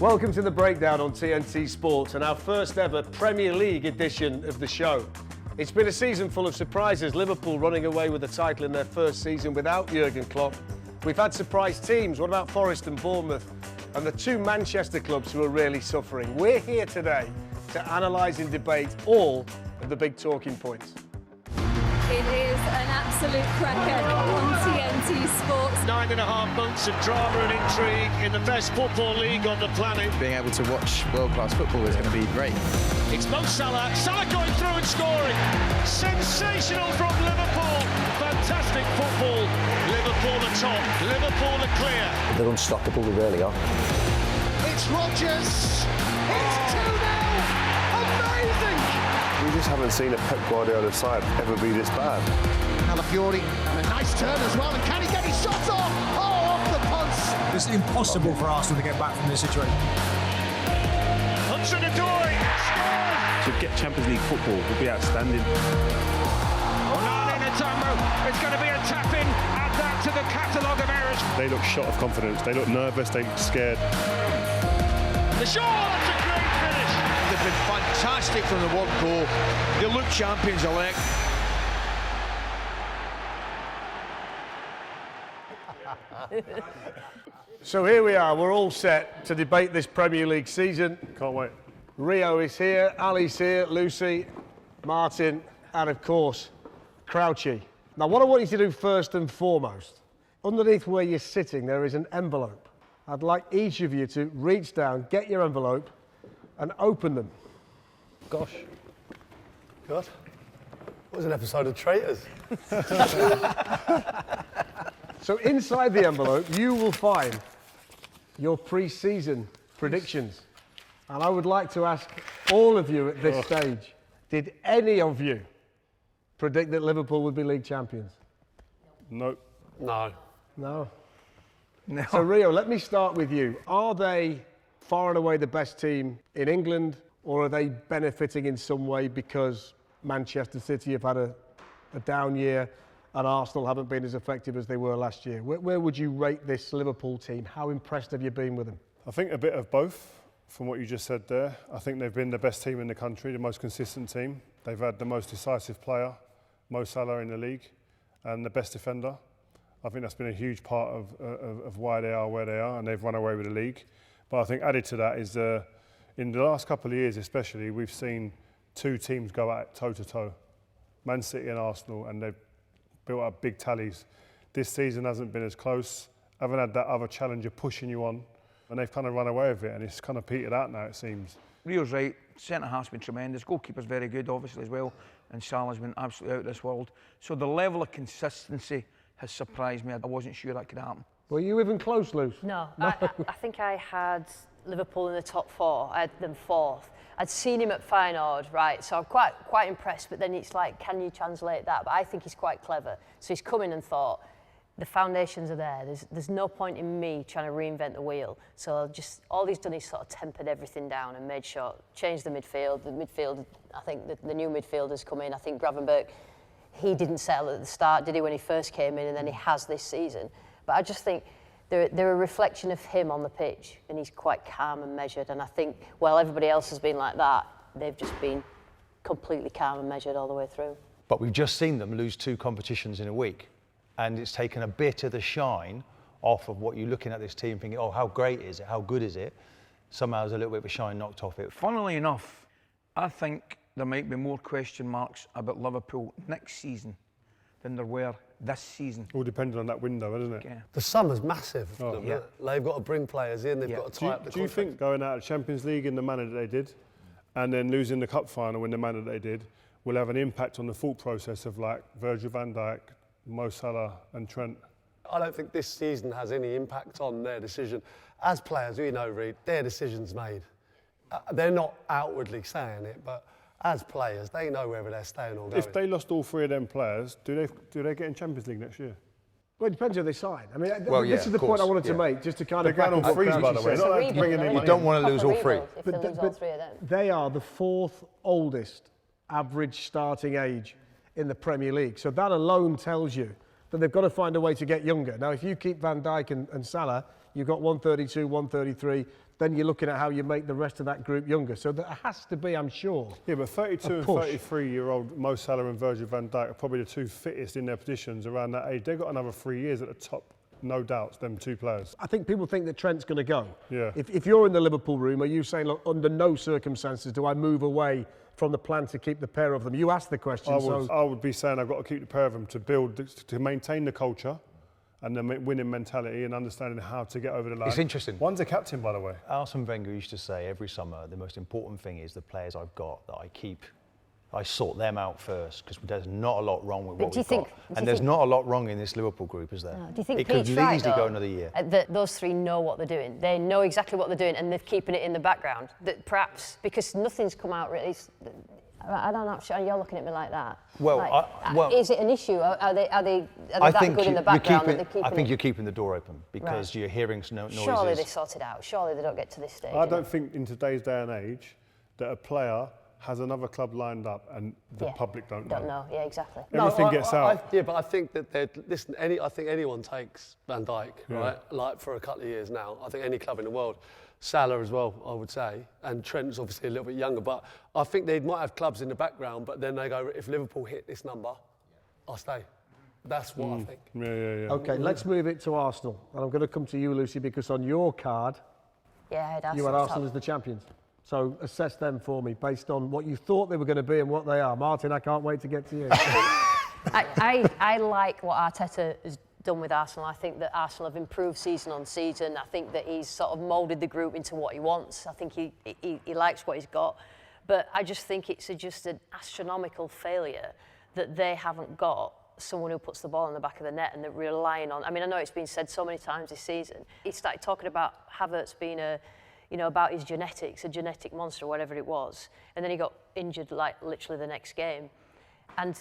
Welcome to The Breakdown on TNT Sports and our first ever Premier League edition of the show. It's been a season full of surprises, Liverpool running away with the title in their first season without Jurgen Klopp. We've had surprise teams, what about Forest and Bournemouth? And the two Manchester clubs who are really suffering. We're here today to analyse and debate all of the big talking points. It is an absolute cracker on TNT Sports. 9.5 months of drama and intrigue in the best football league on the planet. Being able to watch world-class football is going to be great. It's Mo Salah. Salah going through and scoring. Sensational from Liverpool. Fantastic football. Liverpool are top. Liverpool are clear. They're unstoppable, they really are. It's Rodgers. It's 2-0. Amazing. We just haven't seen a Pep Guardiola side ever be this bad. Calafiori, and a nice turn as well. And can he get his shot off? Oh, off the punch. It's impossible for Arsenal to get back from this situation. Hudson-Odoi scored. To get Champions League football would be outstanding. It's going to be a tap-in. Add that to the catalogue of errors. They look shot of confidence. They look nervous. They look scared. The shot. That's a great finish. They've been fantastic from the word go. They look champions-elect. So here we are, we're all set to debate this Premier League season. Can't wait. Rio is here, Ali's here, Lucy, Martin, and of course, Crouchy. Now, what I want you to do first and foremost, underneath where you're sitting, there is an envelope. I'd like each of you to reach down, get your envelope, and open them. Gosh. God. What was an episode of Traitors? So inside the envelope, you will find your pre-season predictions. And I would like to ask all of you at this stage, did any of you predict that Liverpool would be league champions? No. No. No. No. So Rio, let me start with you. Are they far and away the best team in England, or are they benefiting in some way because Manchester City have had a down year and Arsenal haven't been as effective as they were last year? Where would you rate this Liverpool team? How impressed have you been with them? I think a bit of both from what you just said there. I think they've been the best team in the country, the most consistent team. They've had the most decisive player, Mo Salah, in the league, and the best defender. I think that's been a huge part of why they are where they are, and they've run away with the league. But I think added to that is in the last couple of years especially, we've seen two teams go at it toe-to-toe, Man City and Arsenal, and they've built up big tallies. This season hasn't been as close, haven't had that other challenger pushing you on, and they've kind of run away with it, and it's kind of petered out now, it seems. Rio's right, centre-half's been tremendous, goalkeeper's very good obviously as well, and Salah's been absolutely out of this world. So the level of consistency has surprised me. I wasn't sure that could happen. Were you even close, Luce? No. I think I had Liverpool in the top four. I had them fourth. I'd seen him at Feyenoord, right, so I'm quite impressed, but then it's like, can you translate that? But I think he's quite clever. So he's come in and thought, the foundations are there. There's no point in me trying to reinvent the wheel. So just all he's done is sort of tempered everything down and made sure, changed the midfield. The midfield, I think the new midfielders come in. I think Gravenberch, he didn't settle at the start, did he, when he first came in, and then he has this season. But I just think they're a reflection of him on the pitch, and he's quite calm and measured. And I think, well, everybody else has been like that. They've just been completely calm and measured all the way through. But we've just seen them lose two competitions in a week, and it's taken a bit of the shine off of what you're looking at this team thinking, oh, how great is it? How good is it? Somehow there's a little bit of a shine knocked off it. Funnily enough, I think there might be more question marks about Liverpool next season than there were this season. All depending on that window, isn't it? Yeah. The summer's massive. Oh. Yeah. They've got to bring players in, they've got to tie up the Do you think going out of Champions League in the manner that they did, and then losing the cup final in the manner that they did, will have an impact on the thought process of like Virgil van Dijk, Mo Salah and Trent? I don't think this season has any impact on their decision. As players, we know, Reid, their decision's made. They're not outwardly saying it, but as players, they know whether they're staying or going. If they lost all three of them players, do they get in Champions League next year? Well, it depends who they sign. I mean, Well, this is the point I wanted to make, just to kind of back up what freeze, by the way. said. Not like bringing in You don't want to lose all three. If they lose all three of them. They are the fourth oldest average starting age in the Premier League. So that alone tells you that they've got to find a way to get younger. Now, if you keep Van Dijk and Salah, you've got 132, 133, then you're looking at how you make the rest of that group younger. So there has to be, I'm sure. Yeah, but 32 and 33-year-old Mo Salah and Virgil van Dijk are probably the two fittest in their positions around that age. They've got another 3 years at the top, no doubts, them two players. I think people think that Trent's going to go. Yeah. If you're in the Liverpool room, are you saying, look, under no circumstances do I move away from the plan to keep the pair of them? You asked the question. I would be saying I've got to keep the pair of them to maintain the culture and the winning mentality and understanding how to get over the line. It's interesting. One's a captain, by the way. Arsene Wenger used to say every summer, the most important thing is the players I've got that I keep. I sort them out first because there's not a lot wrong with what we've got. And there's not a lot wrong in this Liverpool group, is there? No. Do you think it could Pete's easily go another year. That those three know what they're doing. They know exactly what they're doing and they're keeping it in the background. That perhaps, because nothing's come out really. I don't know, you're looking at me like that. Well, like, is it an issue? Are they that good in the background? I think you're keeping the door open because you're hearing noises. Surely they sort it out. Surely they don't get to this stage. I don't think in today's day and age that a player has another club lined up and the public don't know. Don't know, yeah, exactly. Everything gets out. But I think that I think anyone takes Van Dijk, right? Like for a couple of years now. I think any club in the world. Salah as well, I would say, and Trent's obviously a little bit younger, but I think they might have clubs in the background, but then they go, if Liverpool hit this number, I'll stay. That's what I think. Yeah. Okay, let's move it to Arsenal. And I'm going to come to you, Lucy, because on your card, you had Arsenal as the champions. So assess them for me based on what you thought they were going to be and what they are. Martin, I can't wait to get to you. I like what Arteta has done with Arsenal. I think that Arsenal have improved season on season. I think that he's sort of moulded the group into what he wants. I think he likes what he's got. But I just think it's just an astronomical failure that they haven't got someone who puts the ball in the back of the net and they're relying on. I mean, I know it's been said so many times this season. He started talking about Havertz being about his genetics, a genetic monster, whatever it was. And then he got injured like literally the next game. And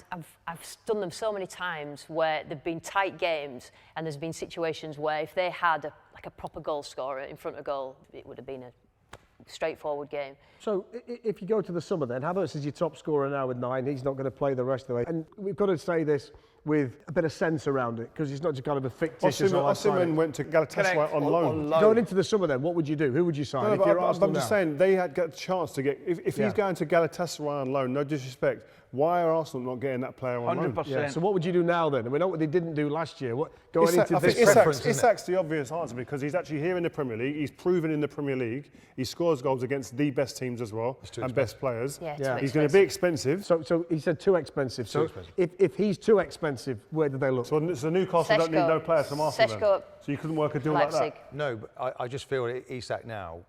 I've done them so many times where there've been tight games and there's been situations where if they had a proper goal scorer in front of goal, it would have been a straightforward game. So if you go to the summer then, Havertz is your top scorer now with 9. He's not going to play the rest of the way. And we've got to say this with a bit of sense around it because it's not just kind of a fictitious... Osimhen went to Galatasaray on loan. Going into the summer then, what would you do? Who would you sign? I'm just saying, they had got a chance to get... If he's going to Galatasaray on loan, no disrespect, why are Arsenal not getting that player on loan? 100%. Yeah, so what would you do now then? And we know what they didn't do last year. Isak's the obvious answer because he's actually here in the Premier League. He's proven in the Premier League. He scores goals against the best teams as well and best players. He's going to be expensive. So he said too expensive. So if he's too expensive, where do they look? So Newcastle don't need no players from Arsenal then. So you couldn't work a deal like that? No, but I just feel Isak now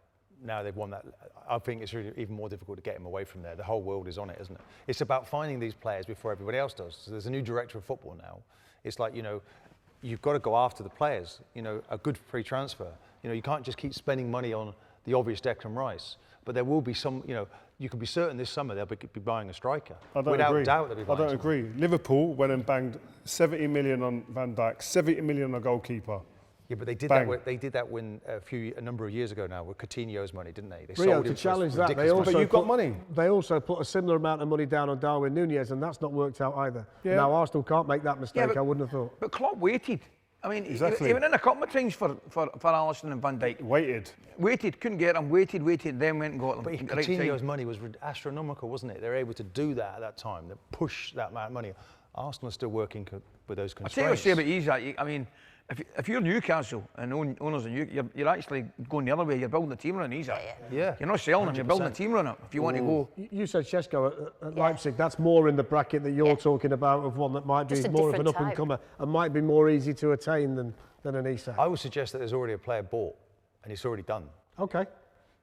they've won that, I think it's really even more difficult to get him away from there. The whole world is on it, isn't it? It's about finding these players before everybody else does. So there's a new director of football now. It's like, you've got to go after the players, a good free transfer. You can't just keep spending money on the obvious Declan Rice. But there will be some, you can be certain this summer they'll be buying a striker. Without doubt they'll be buying I don't agree. Liverpool went and banged 70 million on Van Dijk, 70 million on a goalkeeper. Yeah, but they did that. They did that when a number of years ago now with Coutinho's money, didn't they? They Rio, sold to him challenge that, but you've got money. They also put a similar amount of money down on Darwin Núñez, and that's not worked out either. Yeah. Now Arsenal can't make that mistake. I wouldn't have thought. But Klopp waited. I mean, exactly. He went in a couple of times for Alisson and Van Dijk. Waited, couldn't get him. Waited, then went and got them. But Coutinho's money was astronomical, wasn't it? They were able to do that at that time. They push that amount of money. Arsenal are still working with those constraints. I tell you what I say about Isak. I mean, if you're Newcastle and owners of Newcastle, you're actually going the other way. You're building a team around Isak. Yeah. You're not selling him. You're building a team around him. If you want to go. You said Šeško at Leipzig. That's more in the bracket that you're talking about of one that might be more of an up and comer and might be more easy to attain than an Isak. I would suggest that there's already a player bought and it's already done. Okay.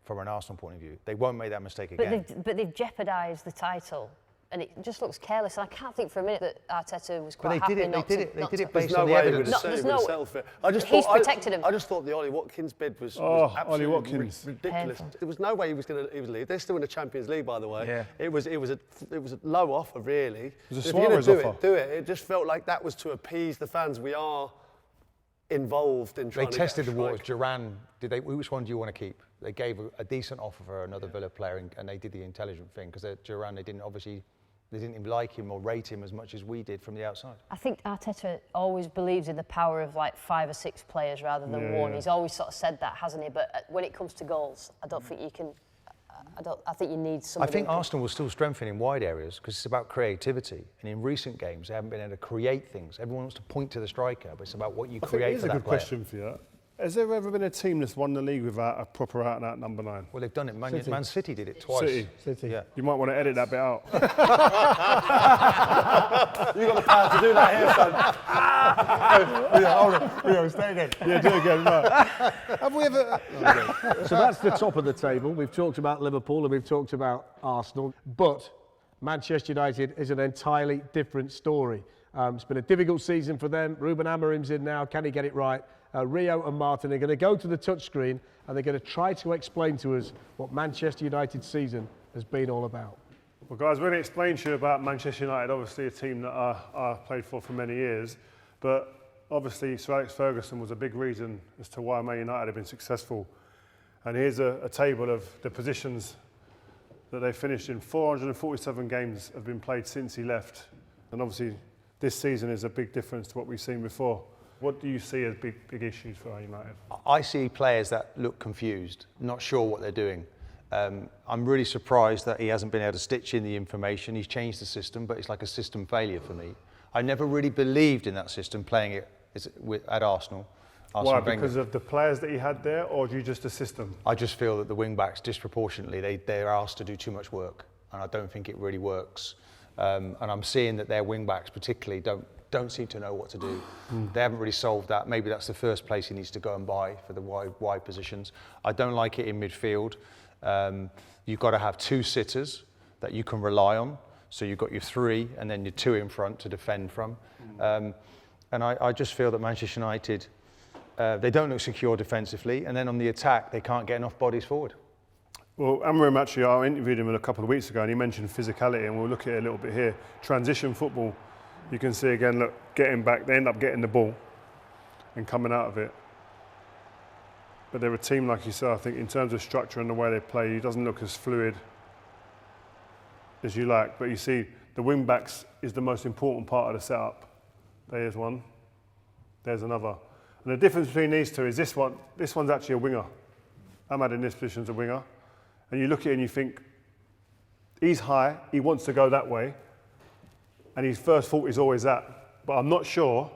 From an Arsenal point of view, they won't make that mistake again. But they've jeopardised the title. And it just looks careless. And I can't think for a minute that Arteta was quite happy not to... They did it based on the evidence. He's protected him. I just thought the Ollie Watkins bid was absolutely ridiculous. There was no way he was going to leave. They're still in the Champions League, by the way. Yeah. It was a low offer, really. It was a Suarez offer. Do it. It just felt like that was to appease the fans. We are involved in trying to get a strike. They tested the waters. Duran, which one do you want to keep? They gave a decent offer for another Villa player and they did the intelligent thing because Duran, they didn't obviously They didn't even like him or rate him as much as we did from the outside. I think Arteta always believes in the power of like 5 or 6 players rather than one. He's always sort of said that, hasn't he? But when it comes to goals, I don't think you can. I think you need somebody. I think Arsenal will still strengthen in wide areas because it's about creativity. And in recent games, they haven't been able to create things. Everyone wants to point to the striker, but it's about what you create for that player. Here's a good question for you. Has there ever been a team that's won the league without a proper out-and-out number 9? Well, they've done it. Man City did it twice. City. Yeah. You might want to edit that bit out. You got the power to do that here, son. Hold on. Stay again. Yeah, do it again. Right. Have we ever... So that's the top of the table. We've talked about Liverpool and we've talked about Arsenal, but Manchester United is an entirely different story. It's been a difficult season for them. Ruben Amorim's in now. Can he get it right? Rio and Martin are going to go to the touchscreen and they're going to try to explain to us what Manchester United's season has been all about. Well, guys, we're going to explain to you about Manchester United, obviously a team that I played for many years, but obviously Sir Alex Ferguson was a big reason as to why Man United have been successful. And here's a table of the positions that they finished in. 447 games have been played since he left, and obviously this season is a big difference to what we've seen before. What do you see as big issues for United? I see players that look confused, not sure what they're doing. I'm really surprised that he hasn't been able to stitch in the information. He's changed the system, but it's like a system failure for me. I never really believed in that system playing it at Arsenal. Why? Because of the players that he had there, or do you just the system? I just feel that the wing-backs disproportionately, they're asked to do too much work, and I don't think it really works. And I'm seeing that their wing-backs particularly don't seem to know what to do. They haven't really solved that. Maybe that's the first place he needs to go and buy for the wide positions. I don't like it in midfield. You've got to have 2 sitters that you can rely on. So you've got your 3 and then your 2 in front to defend from. And I just feel that Manchester United, they don't look secure defensively. And then on the attack, they can't get enough bodies forward. Well, Amorim actually, I interviewed him a couple of weeks ago and he mentioned physicality, and we'll look at it a little bit here. Transition football. You can see again, look, getting back, they end up getting the ball and coming out of it. But they're a team, like you said, I think in terms of structure and the way they play, he doesn't look as fluid as you like. But you see, the wing backs is the most important part of the setup. There's one, there's another. And the difference between these two is this one's actually a winger. Ahmad in this position is a winger. And you look at it and you think, he's high, he wants to go that way. And his first thought is always that. But I'm not sure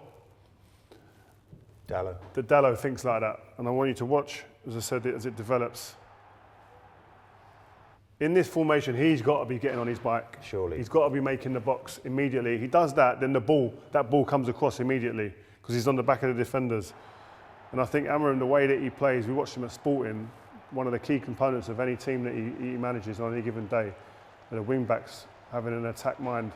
that Dalot thinks like that. And I want you to watch, as I said, as it develops. In this formation, he's got to be getting on his bike. Surely. He's got to be making the box immediately. He does that, then that ball comes across immediately because he's on the back of the defenders. And I think Amorim, the way that he plays, we watched him at Sporting, one of the key components of any team that he manages on any given day, are the wing-backs having an attack mind.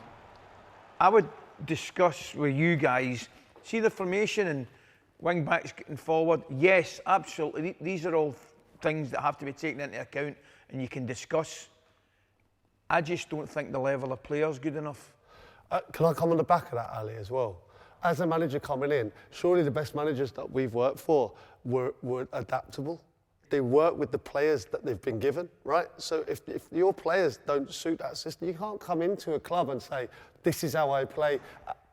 I would discuss with you guys, see the formation and wing backs getting forward. Yes, absolutely. These are all things that have to be taken into account and you can discuss. I just don't think the level of player is good enough. Can I come on the back of that, Ali, as well? As a manager coming in, surely the best managers that we've worked for were adaptable. They work with the players that they've been given, right? So if your players don't suit that system, you can't come into a club and say, this is how I play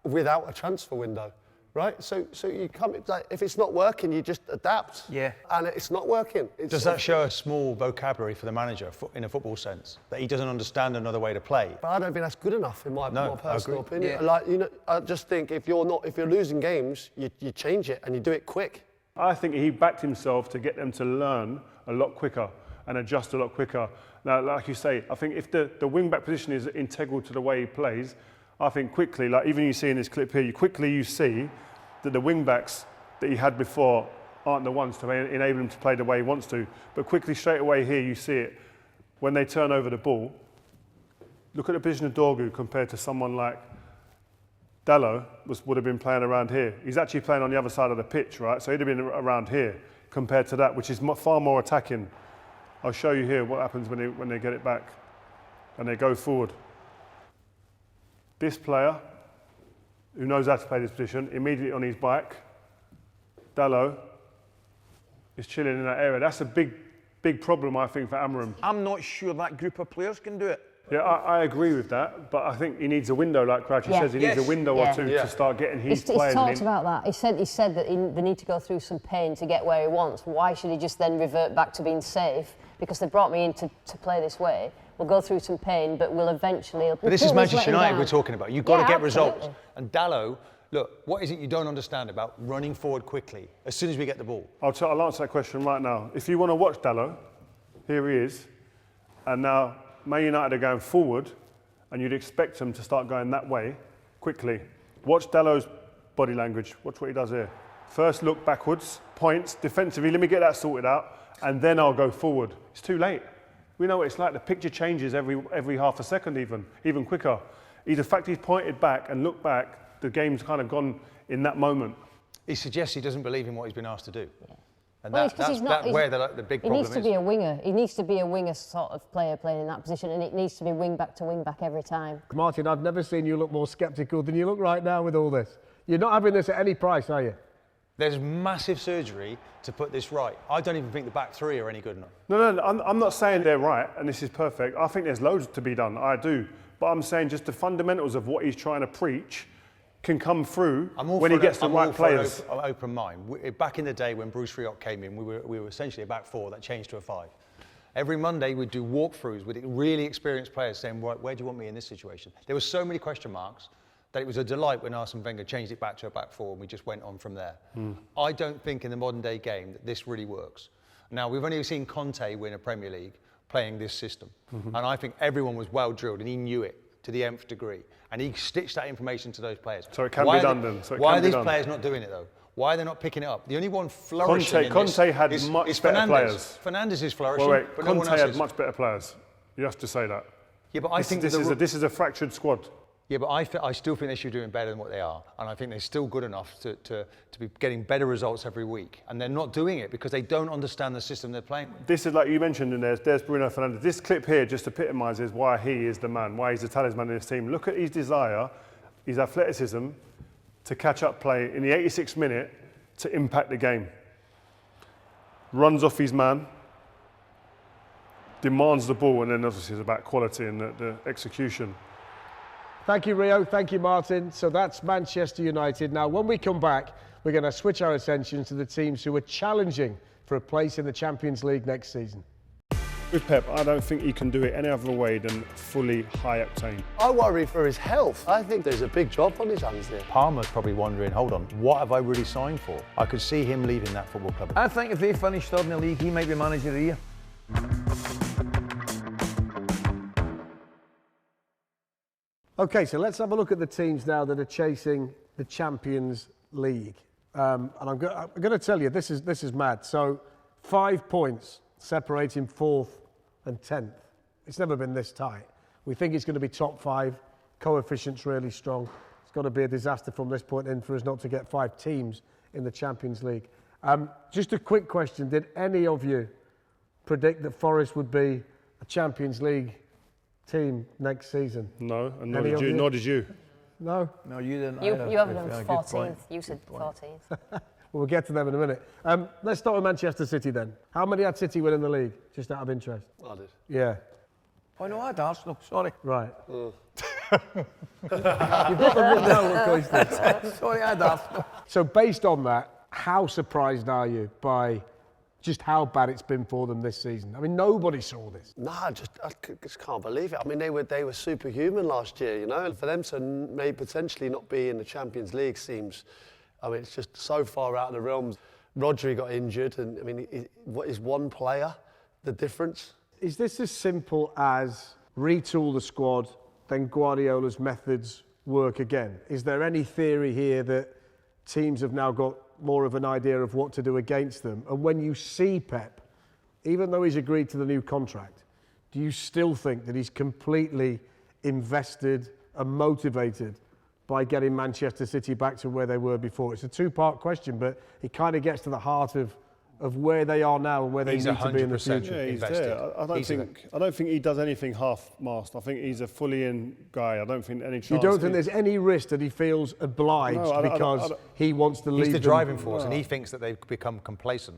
without a transfer window, right? So you come, like, if it's not working, you just adapt. Yeah. And it's not working. Does that show a small vocabulary for the manager in a football sense? That he doesn't understand another way to play? But I don't think that's good enough in my personal opinion. Yeah. Like, I just think if you're losing games, you change it and you do it quick. I think he backed himself to get them to learn a lot quicker and adjust a lot quicker. Now, like you say, I think if the wing-back position is integral to the way he plays, I think quickly, like even you see in this clip here, you see that the wing-backs that he had before aren't the ones to enable him to play the way he wants to. But quickly, straight away here, you see it. When they turn over the ball, look at the position of Dorgu compared to someone like Dalot would have been playing around here. He's actually playing on the other side of the pitch, right? So he'd have been around here compared to that, which is far more attacking. I'll show you here what happens when they get it back and they go forward. This player, who knows how to play this position, immediately on his bike, Dalot is chilling in that area. That's a big problem, I think, for Amorim. I'm not sure that group of players can do it. Yeah, I agree with that, but I think he needs a window, like Crouchy says. He needs a window or two to start getting his players in. He's talked about that. He said that they need to go through some pain to get where he wants. Why should he just then revert back to being safe? Because they brought me in to play this way. We'll go through some pain, but we'll eventually... But this is Manchester United we're talking about. You've got to get results. And Dalot, look, what is it you don't understand about running forward quickly as soon as we get the ball? I'll answer that question right now. If you want to watch Dalot, here he is, and now Man United are going forward, and you'd expect them to start going that way quickly. Watch Dalot's body language. Watch what he does here. First look backwards, points, defensively, let me get that sorted out, and then I'll go forward. It's too late. We know what it's like. The picture changes every half a second even quicker. The fact he's pointed back and looked back, the game's kind of gone in that moment. He suggests he doesn't believe in what he's been asked to do. Yeah. And well, that's where the big problem is. He needs to be a winger. He needs to be a winger sort of player playing in that position, and it needs to be wing back to wing back every time. Martin, I've never seen you look more sceptical than you look right now with all this. You're not having this at any price, are you? There's massive surgery to put this right. I don't even think the back three are any good enough. No, I'm not saying they're right and this is perfect. I think there's loads to be done, I do. But I'm saying just the fundamentals of what he's trying to preach can come through when he gets the right players. I'm open mind. Back in the day when Bruce Rioch came in, we were essentially a back four that changed to a five. Every Monday we'd do walkthroughs with really experienced players saying, where do you want me in this situation? There were so many question marks that it was a delight when Arsene Wenger changed it back to a back four and we just went on from there. I don't think in the modern day game that this really works. Now, we've only seen Conte win a Premier League playing this system. And I think everyone was well drilled and he knew it to the nth degree. And he stitched that information to those players. So it can be done then. Why are these players not doing it though? Why are they not picking it up? The only one flourishing Conte had much better players. Fernandes is flourishing, wait, but Conte no one else had is. much better players. You have to say that. Yeah, but I think this is a fractured squad. Yeah, but I still think they should be doing better than what they are. And I think they're still good enough to be getting better results every week. And they're not doing it because they don't understand the system they're playing with. This is like you mentioned, and there's Bruno Fernandes. This clip here just epitomises why he is the man, why he's the talisman in this team. Look at his desire, his athleticism to catch up play in the 86th minute to impact the game. Runs off his man, demands the ball, and then obviously it's about quality and the execution. Thank you, Rio. Thank you, Martin. So that's Manchester United. Now, when we come back, we're going to switch our attention to the teams who are challenging for a place in the Champions League next season. With Pep, I don't think he can do it any other way than fully high octane. I worry for his health. I think there's a big job on his hands there. Palmer's probably wondering, hold on, what have I really signed for? I could see him leaving that football club. I think if they finish third in the league, he might be manager of the year. OK, so let's have a look at the teams now that are chasing the Champions League. And I'm going to tell you, this is mad. So 5 points separating 4th and 10th. It's never been this tight. We think it's going to be top 5. Coefficient's really strong. It's got to be a disaster from this point in for us not to get 5 teams in the Champions League. Just a quick question. Did any of you predict that Forest would be a Champions League team next season? No, and nor did you. No? No, you didn't. You have them 14th. You said 14th. Well, we'll get to them in a minute. Let's start with Manchester City then. How many had City winning the league? Just out of interest. I did. Yeah. Oh, no, I had Arsenal. Sorry. Right. You've got them written down, McCoist. Sorry, I had Arsenal. So based on that, how surprised are you by just how bad it's been for them this season? I mean, nobody saw this. I just can't believe it. I mean, they were superhuman last year, you know, and for them to maybe potentially not be in the Champions League seems, I mean, it's just so far out of the realms. Rodri got injured, and I mean, what is one player the difference? Is this as simple as retool the squad, then Guardiola's methods work again? Is there any theory here that teams have now got more of an idea of what to do against them? And when you see Pep, even though he's agreed to the new contract, do you still think that he's completely invested and motivated by getting Manchester City back to where they were before? It's a two-part question, but it kind of gets to the heart of where they are now and where they need to be in the future. Yeah, he's there. I don't think he does anything half-mast. I think he's a fully-in guy. I don't think any chance. You don't think there's any risk that he feels obliged because he wants to leave? He's the driving force, and he thinks that they've become complacent.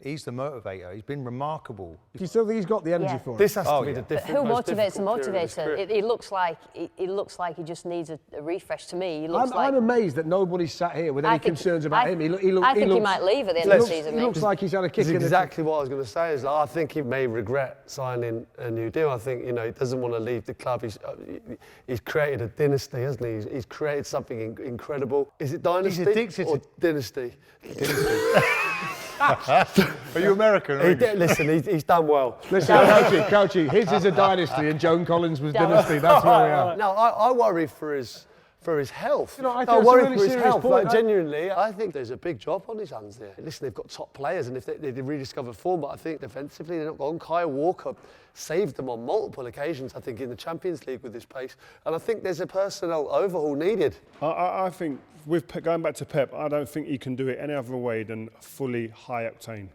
He's the motivator. He's been remarkable. Do you still think he's got the energy for it? This has to be the difference. Who motivates the motivator? He looks like he just needs a refresh to me. He looks I'm amazed that nobody's sat here with any concerns about him. I think he might leave at the end of the season. He looks like he's had a kick in the... Exactly what I was going to say. Is I think he may regret signing a new deal. I think, he doesn't want to leave the club. He's created a dynasty, hasn't he? He's created something incredible. Is it dynasty or dynasty? Are you American? Listen, he's done well. Listen, Coachy, his is a dynasty and Joan Collins was dynasty. That's where we are. No, I worry for his health. I worry for his health. Like, genuinely, I think there's a big job on his hands there. Listen, they've got top players, and if they rediscovered form, but I think defensively they're not gone. Kyle Walker saved them on multiple occasions, I think, in the Champions League with his pace. And I think there's a personnel overhaul needed. I think, going back to Pep, I don't think he can do it any other way than fully high octane.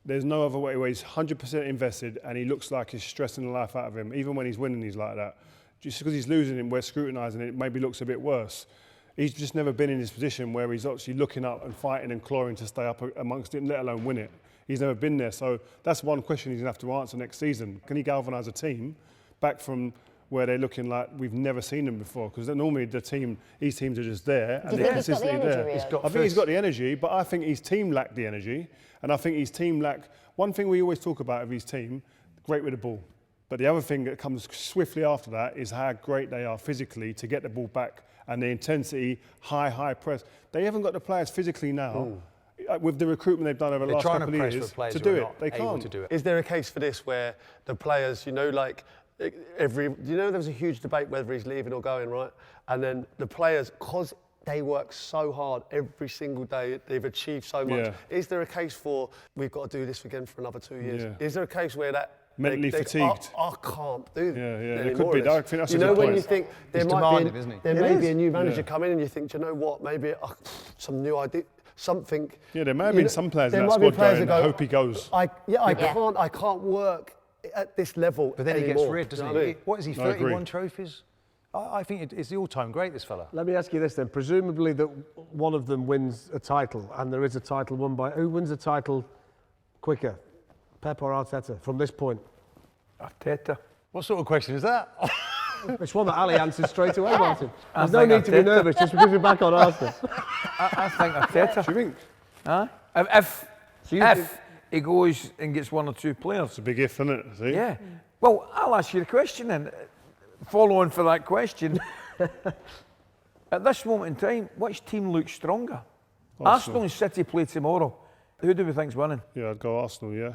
There's no other way where he's 100% invested and he looks like he's stressing the life out of him. Even when he's winning, he's like that. Just because he's losing him, we're scrutinising it, maybe looks a bit worse. He's just never been in this position where he's actually looking up and fighting and clawing to stay up amongst it, let alone win it. He's never been there. So that's one question he's going to have to answer next season. Can he galvanise a team back from where they're looking like we've never seen them before? Because normally these teams are just there and they're consistently there. I think he's got the energy, but I think his team lacked the energy. And I think his team lacked... One thing we always talk about of his team, great with the ball. But the other thing that comes swiftly after that is how great they are physically to get the ball back and the intensity, high press. They haven't got the players physically now, with the recruitment they've done over the last couple of years, to do it. They can't. To do it. Is there a case for this where the players, there was a huge debate whether he's leaving or going, right? And then the players, because they work so hard every single day, they've achieved so much. Yeah. Is there a case for, we've got to do this again for another 2 years? Yeah. Is there a case where that mentally fatigued. I can't do this. It could be. I think that's a good point. When you think there may be a new manager coming in, you think, do you know what? Maybe some new idea, something. Yeah, there may have been some players in that squad going, I hope he goes. I can't work at this level. But then anymore. he gets rid, doesn't he? What is he? 31 trophies. I think it's the all-time great, this fella. Let me ask you this then. Presumably that one of them wins a title, and there is a title won by... Who wins a title quicker? Pep or Arteta, from this point? Arteta. What sort of question is that? It's one that Ali answered straight away, Martin. There's no need to be nervous, just because you're back on Arsenal. I think Arteta. Do you think? Huh? If he goes and gets one or two players. It's a big if, isn't it? See? Yeah. Well, I'll ask you a question then. Follow on for that question. At this moment in time, which team looks stronger? Arsenal and City play tomorrow. Who do we think's winning? Yeah, I'd go Arsenal, yeah.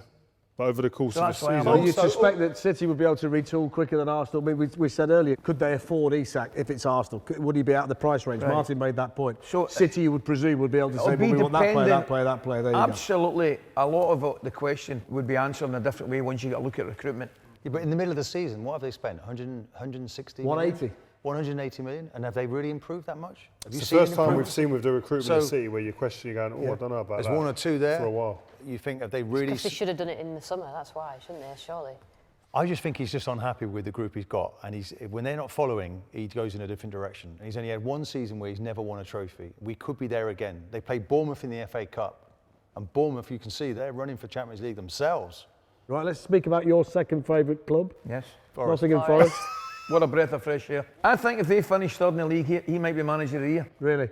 But over the course of the season... So you suspect that City would be able to retool quicker than Arsenal? I mean, we said earlier, could they afford Isak if it's Arsenal? Would he be out of the price range? Right. Martin made that point. So City, you would presume, would be able to say, well, we want that player, that player, that player. There you absolutely. A lot of the question would be answered in a different way once you get a look at recruitment. Yeah, but in the middle of the season, what have they spent? 160 180. 180 million? And have they really improved that much? Have it's the first time we've seen with the recruitment of City where you question, you're going, I don't know about that. There's one or two there. For a while. You think, have they really... Because they should have done it in the summer, that's why, shouldn't they, surely? I just think he's just unhappy with the group he's got. And when they're not following, he goes in a different direction. And he's only had one season where he's never won a trophy. We could be there again. They played Bournemouth in the FA Cup. And Bournemouth, you can see, they're running for Champions League themselves. Right, let's speak about your second favourite club. Yes. Nottingham Forest. What a breath of fresh air. I think if they finish third in the league, he might be manager of the year. Really?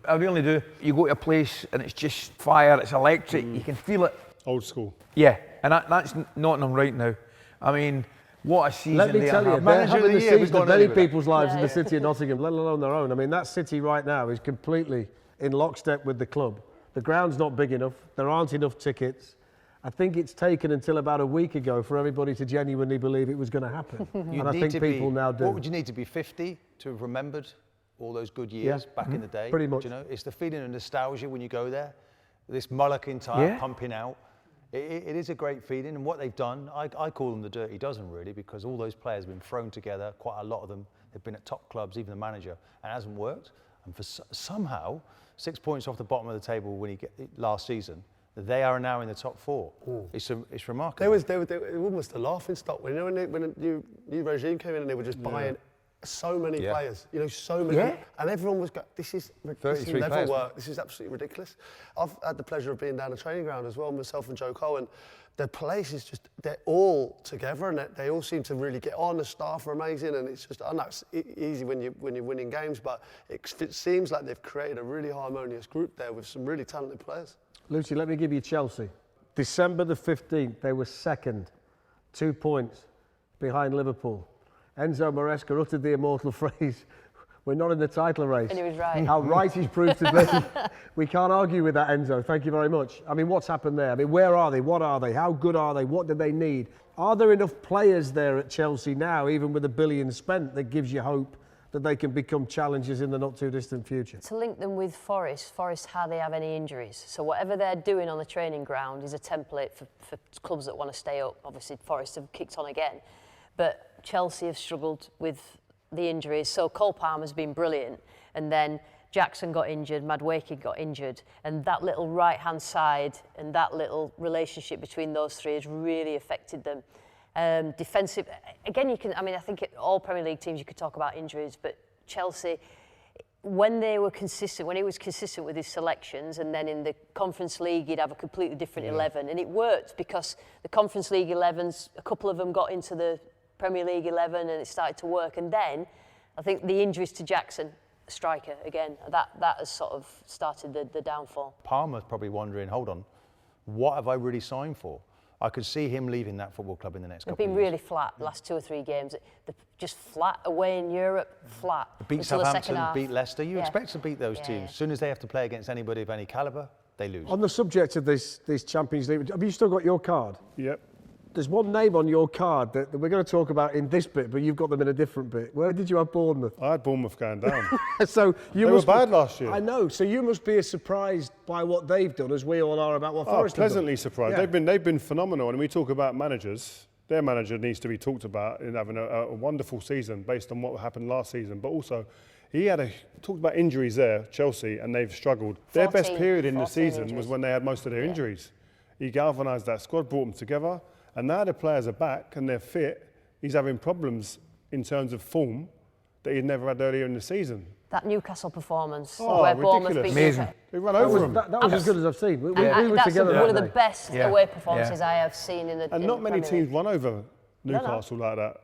I really do. You go to a place and it's just fire, it's electric, you can feel it. Old school. Yeah, and that's Nottingham right now. I mean, what a season Let me they tell you, have. they're having the season of many people's lives in the city of Nottingham, let alone their own. I mean, that city right now is completely in lockstep with the club. The ground's not big enough, there aren't enough tickets. I think it's taken until about a week ago for everybody to genuinely believe it was going to happen. And I think people now do. What would you need to be 50 to have remembered all those good years back in the day? Pretty much. Do you know, it's the feeling of nostalgia when you go there. This Mullican tyre pumping out. It is a great feeling, and what they've done, I call them the Dirty Dozen really, because all those players have been thrown together, quite a lot of them. They've been at top clubs, even the manager, and it hasn't worked. And for somehow, 6 points off the bottom of the table when last season, they are now in the top four. It's remarkable. They were almost a laughing stock when the new regime came in and they were just buying so many Yeah. players, you know, so many, and everyone was going, this will 33 never players. work, this is absolutely ridiculous. I've had the pleasure of being down the training ground as well, myself and Joe Cole, and the place is just, they're all together and they all seem to really get on, the staff are amazing, and it's just, I know it's easy when you're winning games, but it seems like they've created a really harmonious group there with some really talented players. Lucy, let me give you Chelsea. December the 15th, they were second, 2 points behind Liverpool. Enzo Maresca uttered the immortal phrase, we're not in the title race. And he was right. How right he's proved to be. We can't argue with that, Enzo. Thank you very much. I mean, what's happened there? I mean, where are they? What are they? How good are they? What do they need? Are there enough players there at Chelsea now, even with $1 billion spent, that gives you hope that they can become challengers in the not too distant future? To link them with Forest hardly have any injuries. So whatever they're doing on the training ground is a template for clubs that want to stay up. Obviously, Forest have kicked on again. But Chelsea have struggled with the injuries. So Cole Palmer's been brilliant. And then Jackson got injured, Madueke got injured. And that little right-hand side and that little relationship between those three has really affected them. Defensive, again, I think all Premier League teams you could talk about injuries, but Chelsea, when he was consistent with his selections, and then in the Conference League he'd have a completely different 11, and it worked because the Conference League 11s, a couple of them got into the Premier League 11 and it started to work, and then I think the injuries to Jackson, striker, again, that has sort of started the downfall. Palmer's probably wondering, hold on, what have I really signed for? I could see him leaving that football club in the next couple of years. They've been really flat the last 2 or 3 games. They're just flat away in Europe, flat. Beat Southampton, beat Leicester. You expect to beat those teams. As soon as they have to play against anybody of any calibre, they lose. On the subject of this Champions League, have you still got your card? Yep. There's one name on your card that we're going to talk about in this bit, but you've got them in a different bit. Where did you have Bournemouth? I had Bournemouth going down. So you they were bad last year. I know. So you must be as surprised by what they've done as we all are about what Forest have done. Pleasantly surprised. Yeah. They've been phenomenal. And we talk about managers. Their manager needs to be talked about in having a wonderful season based on what happened last season. But also, talked about injuries there, Chelsea, and they've struggled. Their best period in the season was when they had most of their injuries. He galvanised that squad, brought them together. And now the players are back and they're fit. He's having problems in terms of form that he'd never had earlier in the season. That Newcastle performance, where Bournemouth beat Amazing. They ran over him. That was as good as I've seen. We were that's together one of that the day. best away performances I have seen in the And not many teams run over Newcastle like that.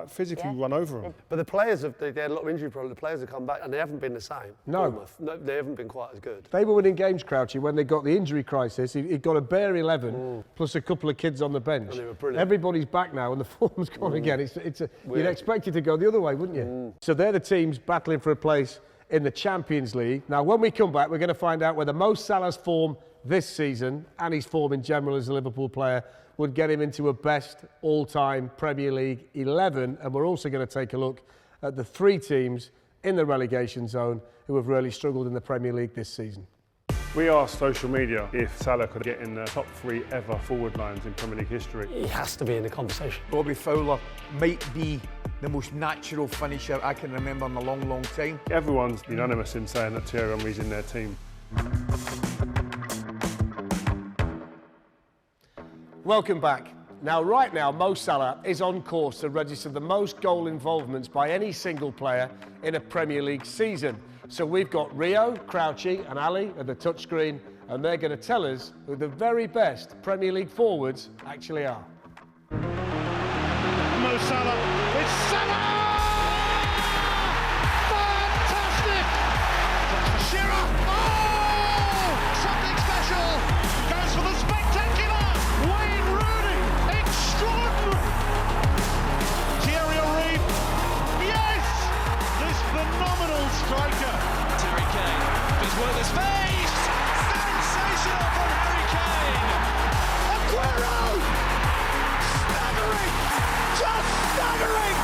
Physically run over them. But the players, they had a lot of injury problems. The players have come back and they haven't been the same. No. Bournemouth. No, they haven't been quite as good. They were winning games, Crouchy, when they got the injury crisis. He'd got a bare 11 plus a couple of kids on the bench. And they were brilliant. Everybody's back now and the form's gone again. You'd expect it to go the other way, wouldn't you? So they're the teams battling for a place in the Champions League. Now, when we come back, we're going to find out whether Mo Salah's form this season and his form in general as a Liverpool player would get him into a best all-time Premier League 11. And we're also going to take a look at the 3 teams in the relegation zone who have really struggled in the Premier League this season. We asked social media if Salah could get in the top 3 ever forward lines in Premier League history. He has to be in the conversation. Bobby Fowler might be the most natural finisher I can remember in a long, long time. Everyone's unanimous in saying that Thierry Henry's in their team. Welcome back. Now, right now, Mo Salah is on course to register the most goal involvements by any single player in a Premier League season. So we've got Rio, Crouchy and Ali at the touchscreen, and they're going to tell us who the very best Premier League forwards actually are. Mo Salah, it's Salah! Fantastic! Shearer, something special! Goes for the spectacular Wayne Rooney, extraordinary! Thierry Henry, yes! This phenomenal striker. Harry Kane, he's worth his face! Sensational from Harry Kane! Aguero! Staggering! Just staggering!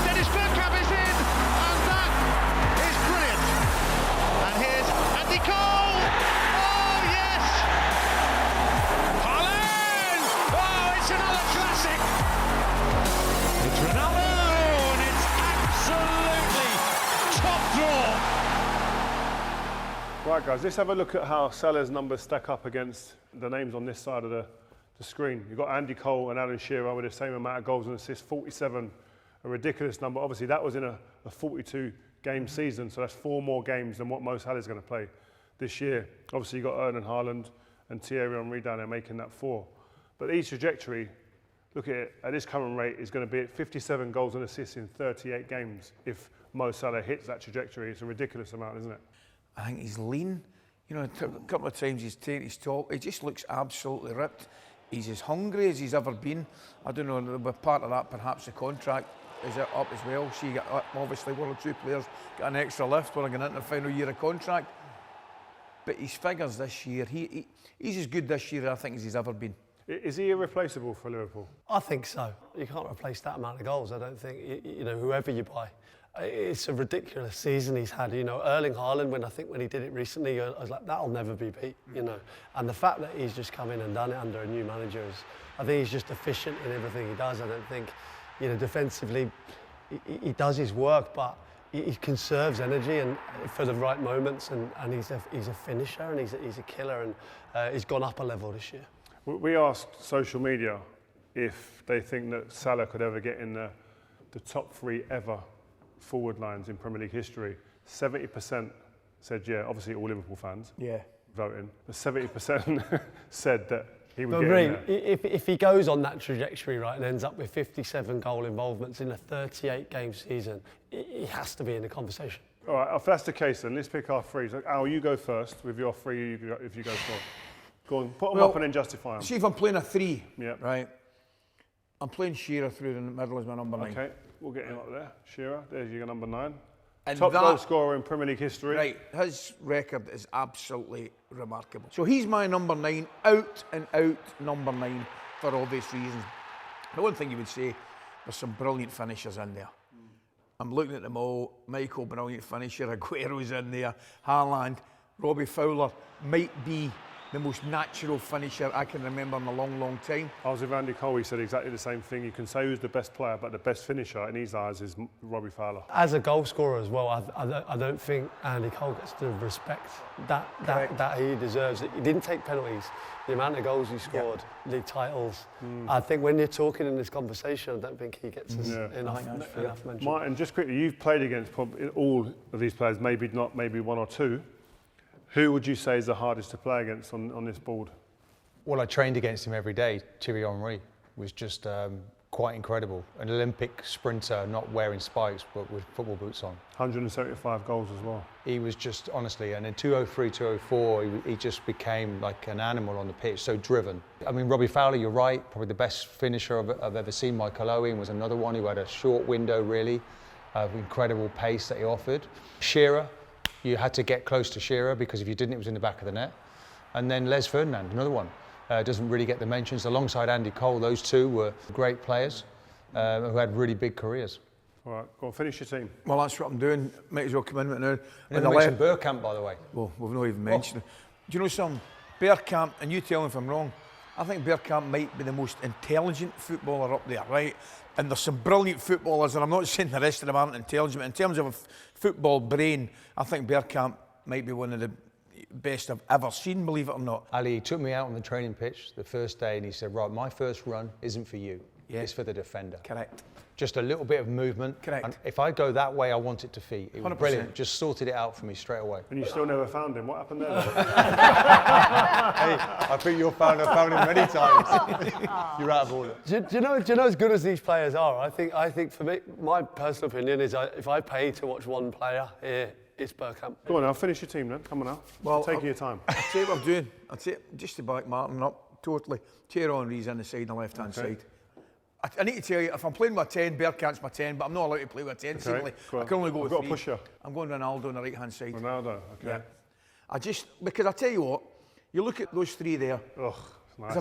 Dennis Bergkamp is in, and that is brilliant. And here's Andy Cole. Oh yes! Haaland! Oh, it's another classic. It's Ronaldo, and it's absolutely top draw. Right, guys, let's have a look at how Salah's numbers stack up against the names on this side of the screen. You've got Andy Cole and Alan Shearer with the same amount of goals and assists, 47 a ridiculous number. Obviously, that was in a 42-game season, so that's 4 more games than what Mo Salah is going to play this year. Obviously, you've got Erling Haaland and Thierry Henry down there making that 4. But each trajectory, look at it, at this current rate, is going to be at 57 goals and assists in 38 games. If Mo Salah hits that trajectory, it's a ridiculous amount, isn't it? I think he's lean. You know, a couple of times he's taken his top. He just looks absolutely ripped. He's as hungry as he's ever been. I don't know, but part of that, perhaps the contract is it up as well. So you get, obviously, one or two players got an extra lift when they're going into the final year of contract. But his figures this year, he's as good this year, I think, as he's ever been. Is he irreplaceable for Liverpool? I think so. You can't replace that amount of goals, I don't think. You know, whoever you buy. It's a ridiculous season he's had. You know, Erling Haaland, when he did it recently, I was like, that'll never be beat, you know. And the fact that he's just come in and done it under a new manager is, I think he's just efficient in everything he does. I don't think, you know, defensively, he does his work, but he conserves energy and for the right moments, and he's a finisher and he's a killer, and he's gone up a level this year. We asked social media if they think that Salah could ever get in the top 3 ever forward lines in Premier League history. 70% said yeah, obviously all Liverpool fans voting. But 70% said that he would get in there. If he goes on that trajectory, right, and ends up with 57 goal involvements in a 38-game season, he has to be in the conversation. All right, if that's the case, then let's pick our 3. So, Al, you go first with your 3 if you go first. Go on, put them up and then justify them. See if I'm playing a 3, Yep. right? I'm playing Shearer through the middle as my number 9. Okay, we'll get him up there. Shearer, there's your number 9. And Top goal scorer in Premier League history. Right, his record is absolutely remarkable. So he's my number 9, out and out number 9 for obvious reasons. The one thing you would say, there's some brilliant finishers in there. I'm looking at them all. Michael, brilliant finisher. Aguero's in there. Haaland, Robbie Fowler might be the most natural finisher I can remember in a long, long time. I was with Andy Cole, he said exactly the same thing. You can say who's the best player, but the best finisher in his eyes is Robbie Fowler. As a goal scorer as well, I don't think Andy Cole gets the respect that he deserves. He didn't take penalties. The amount of goals he scored, league titles. I think when you're talking in this conversation, I don't think he gets enough mention. Martin, just quickly, you've played against probably all of these players, maybe not, maybe 1 or 2. Who would you say is the hardest to play against on this board? Well, I trained against him every day. Thierry Henry was just quite incredible. An Olympic sprinter, not wearing spikes, but with football boots on. 175 goals as well. He was just, honestly, and in 2003, 2004, he just became like an animal on the pitch, so driven. I mean, Robbie Fowler, you're right, probably the best finisher I've ever seen. Michael Owen was another one who had a short window, really, of incredible pace that he offered. Shearer. You had to get close to Shearer because if you didn't, it was in the back of the net. And then Les Ferdinand, another one, doesn't really get the mentions. Alongside Andy Cole, those two were great players who had really big careers. All right, go on, finish your team. Well, that's what I'm doing. Might as well come in with it now. And then mention Bergkamp, by the way. Well, we've not even mentioned it. Do you know something? Bergkamp, and you tell me if I'm wrong, I think Bergkamp might be the most intelligent footballer up there, right? And there's some brilliant footballers, and I'm not saying the rest of them aren't intelligent, but in terms of a football brain, I think Bergkamp might be one of the best I've ever seen, believe it or not. Ali, he took me out on the training pitch the first day and he said, right, my first run isn't for you, it's for the defender. Correct. Just a little bit of movement. Correct. And if I go that way, I want it to feet. It was 100%. brilliant. Just sorted it out for me straight away. And you still never found him. What happened there? Hey, I think you'll found him many times. You're out of order. Do you know as good as these players are? I think for me, my personal opinion is if I pay to watch one player here, it's Bergkamp. Go on, I'll finish your team then. Come on now. Well, taking your time. I'll tell you what I'm doing. I'll tell you, just to back Martin up totally. Thierry Henry's on the side, the left-hand side. I need to tell you, if I'm playing with 10, Bergkamp's my 10, but I'm not allowed to play with 10. Okay, I can only go with 3. Got a pusher. I'm going Ronaldo on the right-hand side. Ronaldo, okay. Yeah. Because I tell you what, you look at those 3 there. Ugh, nice,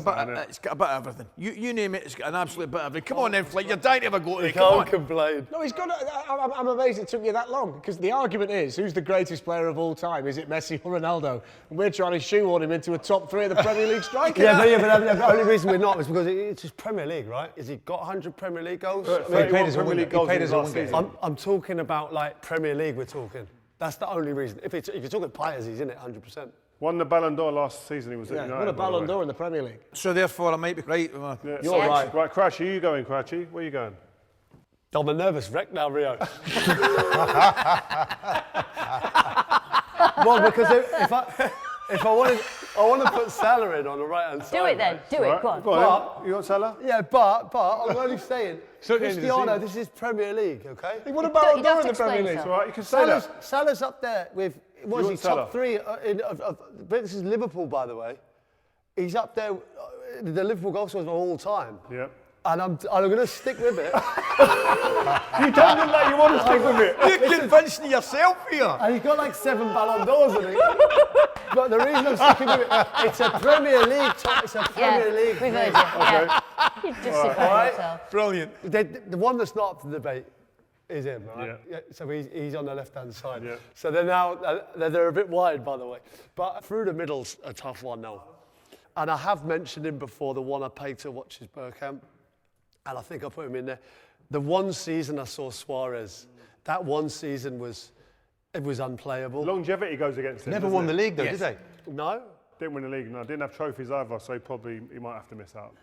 it's got a bit of everything. You name it, it's got an absolute bit of everything. Come on then, Flick, you're dying to have a go at it. Come on. Complain. No, he's got. I'm amazed it took you that long because the argument is, who's the greatest player of all time? Is it Messi or Ronaldo? And we're trying to shoehorn him into a top 3 of the Premier League striker. But the only reason we're not is because it's just Premier League, right? Has he got 100 Premier League goals? He paid his Premier League goals in his last season. I'm talking about like Premier League. We're talking. That's the only reason. If you're talking players, he's in it 100%. Won the Ballon d'Or last season. He was at United. Won a Ballon d'Or in the Premier League. So therefore, I might be right. You're right. Right, Crouchy, you going, Crouchy? Where are you going? I'm a nervous wreck now, Rio. Well, because if I want to put Salah in on the right-hand side. Do it then. Do it. Go on. Go on. You got Salah? Yeah, but I'm only saying, So the end of the Cristiano, season. this is Premier League, okay? Hey, what about You don't have in to the Premier explain League? yourself. All right, you can say that. Salah's up there with, what is You he, want Salah? top 3 but this is Liverpool, by the way. He's up there, the Liverpool goal scorers of all time. Yeah. And I'm going to stick with it. You don't look like you want to stick with it. You're convincing yourself here. And he's got like 7 Ballon d'Ors, I think. But the reason I'm sticking with it, it's a Premier League. It's a Premier League. We've heard you. Okay. You justify yourself. Brilliant. The one that's not up for debate is him, right? Yeah. So he's on the left-hand side. Yeah. So they're now they're a bit wide, by the way. But through the middle's a tough one now. And I have mentioned him before, the one I paid to watch his Bergkamp. And I think I put him in there. The one season I saw Suarez, that one season was unplayable. Longevity goes against him. Never doesn't won it? the league, though, did they? No? Didn't win the league, no. Didn't have trophies either, so he might have to miss out.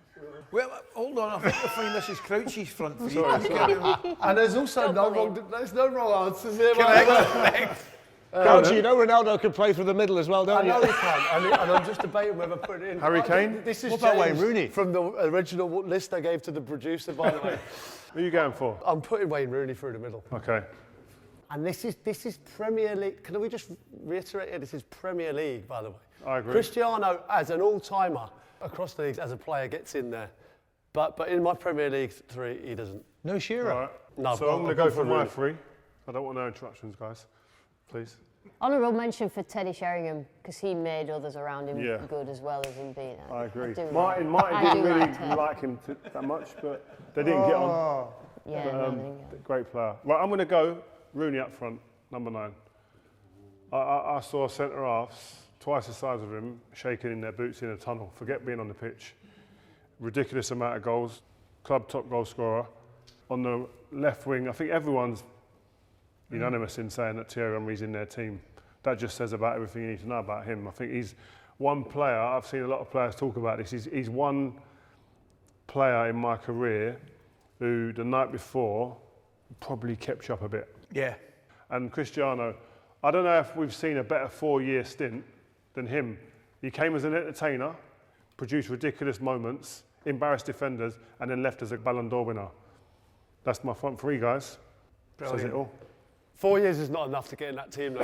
Well, hold on. I think you'll find this is Crouchy's front for you. Sorry. And there's also there's no wrong answers here. Coach, you know Ronaldo can play through the middle as well, I don't you? know he can, and I'm just debating whether to put it in. Harry Kane? This is What about Wayne James Rooney? from the original list I gave to the producer, by the way. Who are you going for? I'm putting Wayne Rooney through the middle. Okay. And this is Premier League. Can we just reiterate it? This is Premier League, by the way. I agree. Cristiano, as an all-timer across the leagues, as a player, gets in there. But in my Premier League 3, he doesn't. No Shearer. All right. No, So I'm going to I'll go for my Rooney. 3. I don't want no interruptions, guys. Please. Honourable mention for Teddy Sheringham because he made others around him Yeah. good as well as him being. I agree. do Martin I didn't do really like like him that much, but they didn't get on. Yeah, But, no, they didn't get great player. Right, I'm going to go Rooney up front, number 9. I saw centre halves twice the size of him shaking in their boots in a tunnel. Forget being on the pitch. Ridiculous amount of goals. Club top goal scorer. On the left wing, I think everyone's unanimous in saying that Thierry Henry's in their team. That just says about everything you need to know about him. I think he's one player. I've seen a lot of players talk about this. He's one player in my career who the night before probably kept you up a bit. Yeah. And Cristiano, I don't know if we've seen a better 4-year stint than him. He came as an entertainer, produced ridiculous moments, embarrassed defenders, and then left as a Ballon d'Or winner. That's my front 3, guys. Brilliant. Says it all. 4 years is not enough to get in that team, though.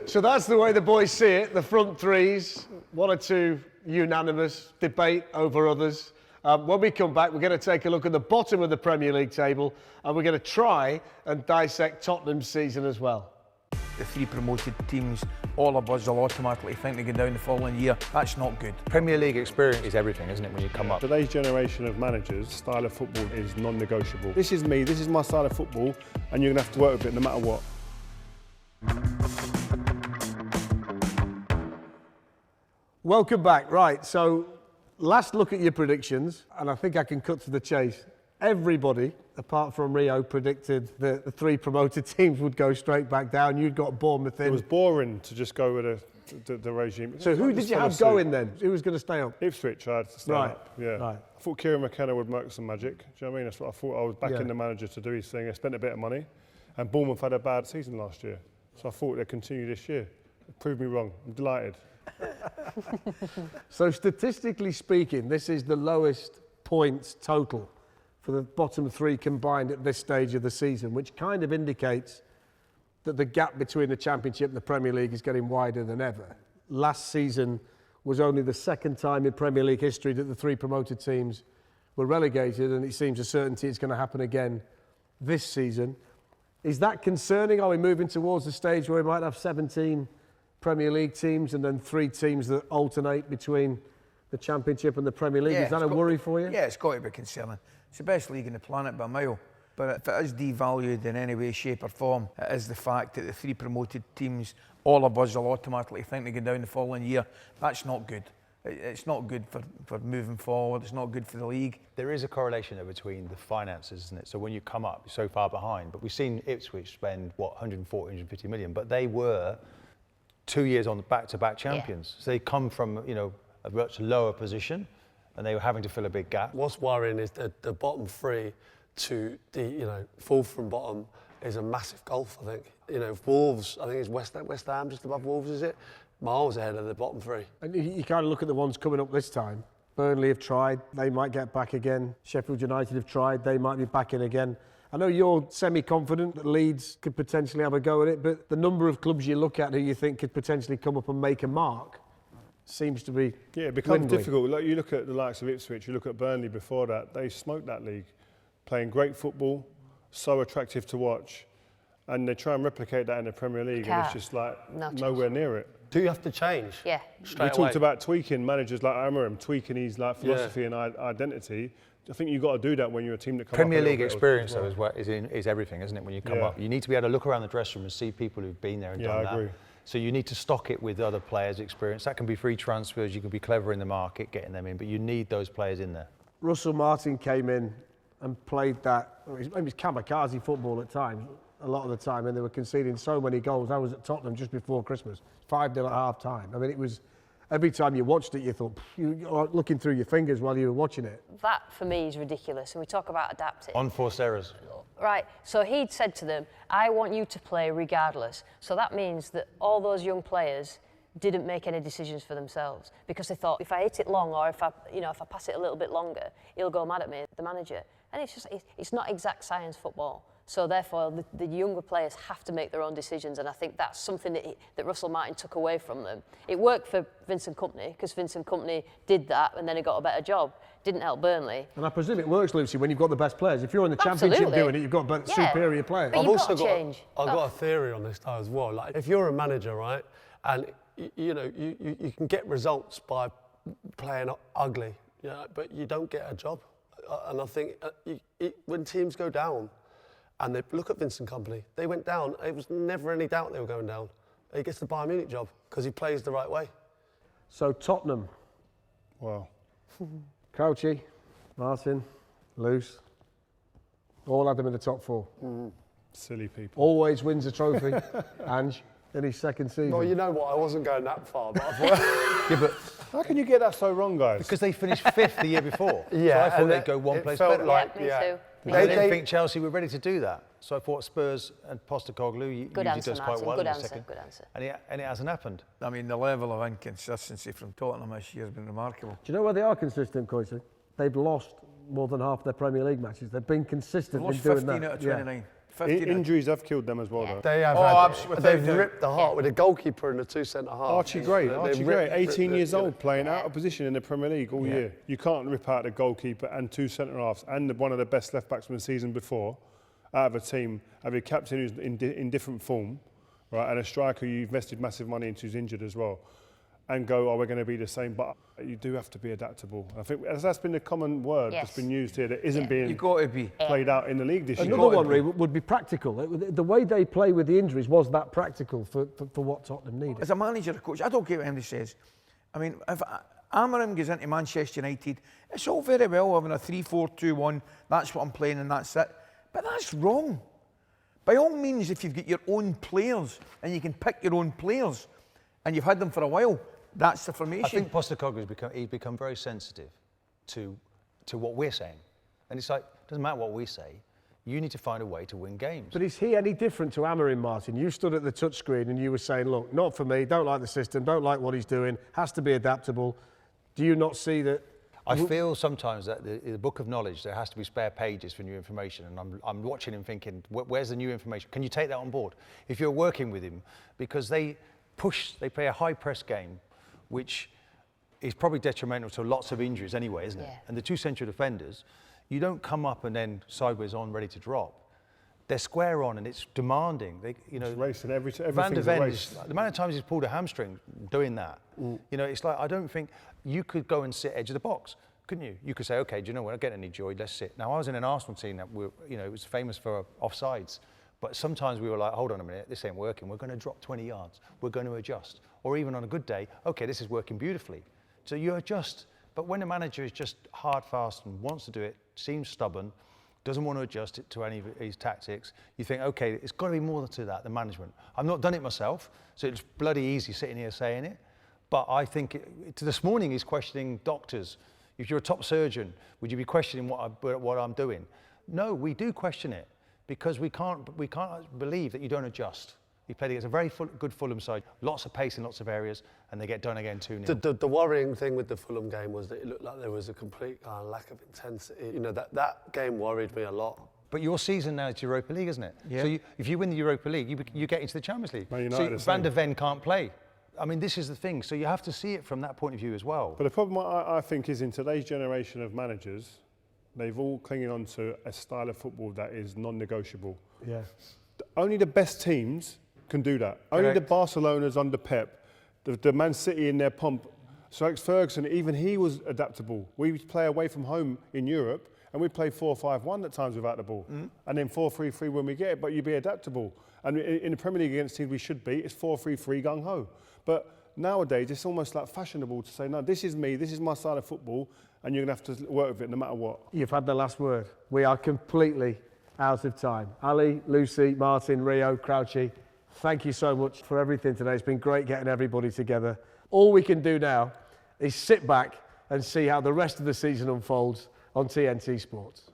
So that's the way the boys see it. The front 3s, 1 or 2 unanimous, debate over others. When we come back, we're going to take a look at the bottom of the Premier League table and we're going to try and dissect Tottenham's season as well. The 3 promoted teams, all of us will automatically think they go down the following year. That's not good. Premier League experience is everything, isn't it, when you come up? Today's generation of managers' style of football is non-negotiable. This is me, this is my style of football, and you're going to have to work with it no matter what. Welcome back. Right, so last look at your predictions, and I think I can cut to the chase. Everybody, apart from Rio, predicted that the 3 promoted teams would go straight back down. You'd got Bournemouth in. It was boring to just go with the regime. So who did you have going then? Who was going to stay up? Ipswich, I had to stay Right, up. Yeah. right. I thought Kieran McKenna would work some magic. Do you know what I mean? That's what I thought. I was backing Yeah. the manager to do his thing. I spent a bit of money, and Bournemouth had a bad season last year. So I thought they'd continue this year. It proved me wrong. I'm delighted. So statistically speaking, this is the lowest points total for the bottom 3 combined at this stage of the season, which kind of indicates that the gap between the Championship and the Premier League is getting wider than ever. Last season was only the 2nd time in Premier League history that the 3 promoted teams were relegated, and it seems a certainty it's going to happen again this season. Is that concerning? Are we moving towards the stage where we might have 17 Premier League teams and then 3 teams that alternate between the Championship and the Premier League? Is that a worry for you? Yeah, it's got to be concerning. It's the best league on the planet by a mile. But if it is devalued in any way, shape or form, it is the fact that the 3 promoted teams, all of us will automatically think they go down the following year. That's not good. It's not good for moving forward. It's not good for the league. There is a correlation there between the finances, isn't it? So when you come up, you're so far behind. But we've seen Ipswich spend, 140, 150 million. But they were 2 years on the back-to-back champions. So they come from, a much lower position. and they were having to fill a big gap. What's worrying is the bottom three to the fourth from bottom is a massive gulf. I think Wolves. I think it's West Ham just above Wolves. Is it? Miles ahead of the bottom three. And you kind of look at the ones coming up this time. Burnley have tried, they might get back again. Sheffield United have tried, they might be back in again. I know you're semi-confident that Leeds could potentially have a go at it, but the number of clubs you look at who you think could potentially come up and make a mark seems to be it becomes dwindling. difficult. Like you look at the likes of Ipswich, you look at Burnley before that, they smoked that league, playing great football, so attractive to watch, and they try and replicate that in the Premier League, and it's just like nowhere near it. Do you have to change? Yeah. We talked about tweaking managers like Amorim, tweaking his philosophy and identity. I think you've got to do that when you're a team that comes up. Premier League experience though is everything, isn't it? When you come up, you need to be able to look around the dressing room and see people who've been there and done that. I agree. So you need to stock it with other players' experience. That can be free transfers. You can be clever in the market, getting them in, but you need those players in there. Russell Martin came in and played that. It was kamikaze football at times. A lot of the time, and they were conceding so many goals. I was at Tottenham just before Christmas, 5-0 at half time. I mean, it was every time you watched it, you thought you were looking through your fingers while you were watching it. That for me is ridiculous. And we talk about adapting. Unforced errors. Right. So he'd said to them, "I want you to play regardless." So that means that all those young players didn't make any decisions for themselves because they thought, if I hit it long or if I pass it a little bit longer, he'll go mad at me, the manager. And it's not exact science football. So therefore, the younger players have to make their own decisions, and I think that's something that Russell Martin took away from them. It worked for Vincent Kompany because Vincent Kompany did that, and then he got a better job. Didn't help Burnley. And I presume it works, Lucy, when you've got the best players. If you're in the Championship doing it, you've got superior players. But I've you've also got to change. I've got a theory on this though as well. Like, if you're a manager, right, and you can get results by playing ugly, but you don't get a job. And I think when teams go down, and they look at Vincent Kompany, they went down. It was never any doubt they were going down. He gets the Bayern Munich job because he plays the right way. So Tottenham. Wow. Crouchy, Martin, Luce, all had them in the top four. Silly people. Always wins a trophy, Ange, in his second season. Well, you know what, I wasn't going that far, but I thought... but how can you get that so wrong, guys? Because they finished 5th the year before. So I thought they'd go one place better. Me too. I didn't think Chelsea were ready to do that. So I thought Spurs and Postecoglou usually does quite well in the second. Good answer. And it hasn't happened. I mean, the level of inconsistency from Tottenham this year has been remarkable. Do you know where they are consistent, Coisy? They've lost more than half their Premier League matches. They've been consistent in doing that. 15 out of 29. Injuries have killed them as well, though. They have they've ripped the heart with a goalkeeper and the two centre halves. Archie Gray, 18 years old, playing out of position in the Premier League all year. You can't rip out the goalkeeper and two centre halves and one of the best left backs from the season before out of a team, have a captain who's in different form, right, and a striker you've invested massive money into who's injured as well, and go, we're going to be the same. But you do have to be adaptable. I think that's been the common word that's been used here that isn't being played out in the league this year. Another one, Ray, would be practical. The way they play with the injuries was that practical for what Tottenham needed. As a manager, a coach, I don't care what anybody says. I mean, if Amorim goes into Manchester United, it's all very well having a 3-4-2-1, that's what I'm playing and that's it. But that's wrong. By all means, if you've got your own players and you can pick your own players and you've had them for a while, that's the formation. I think Postecoglou's become very sensitive to what we're saying. And it's like, it doesn't matter what we say, you need to find a way to win games. But is he any different to Amorim, Martin? You stood at the touchscreen and you were saying, look, not for me, don't like the system, don't like what he's doing, has to be adaptable. Do you not see that? I feel sometimes that the book of knowledge, there has to be spare pages for new information, and I'm watching him thinking, where's the new information? Can you take that on board? If you're working with him, because they play a high press game, which is probably detrimental to lots of injuries anyway, isn't it? And the two central defenders, you don't come up and then sideways on, ready to drop. They're square on and it's demanding. It's racing, Van der Ven, the amount of times he's pulled a hamstring doing that. It's like, I don't think you could go and sit edge of the box, couldn't you? You could say, okay, do you know what, I'm getting any joy, let's sit. Now, I was in an Arsenal team that it was famous for offsides, but sometimes we were like, hold on a minute, this ain't working, we're going to drop 20 yards, we're going to adjust. Or even on a good day, okay, this is working beautifully. So you adjust, but when a manager is just hard, fast and wants to do it, seems stubborn, doesn't want to adjust it to any of his tactics, you think, okay, it's got to be more to that than management. I've not done it myself, so it's bloody easy sitting here saying it, but I think this morning he's questioning doctors. If you're a top surgeon, would you be questioning what I'm doing? No, we do question it because we can't believe that you don't adjust. He played against a very good Fulham side, lots of pace in lots of areas, and they get done again 2-0. The worrying thing with the Fulham game was that it looked like there was a complete lack of intensity. You know, that game worried me a lot. But your season now is Europa League, isn't it? Yeah. So if you win the Europa League, you get into the Champions League. Man United So Van der Ven can't play. I mean, this is the thing. So you have to see it from that point of view as well. But the problem I think is in today's generation of managers, they've all clinging on to a style of football that is non-negotiable. Yeah. Only the best teams can do that. Only the Barcelonas under Pep, the Man City in their pomp. So Alex Ferguson, even he was adaptable. We play away from home in Europe, and we play 4-5-1 at times without the ball. And then 4-3-3 when we get it, but you be adaptable. And in the Premier League against teams we should be, it's 4-3-3 gung-ho. But nowadays, it's almost like fashionable to say, no, this is me, this is my style of football, and you're going to have to work with it no matter what. You've had the last word. We are completely out of time. Ali, Lucy, Martin, Rio, Crouchy, thank you so much for everything today. It's been great getting everybody together. All we can do now is sit back and see how the rest of the season unfolds on TNT Sports.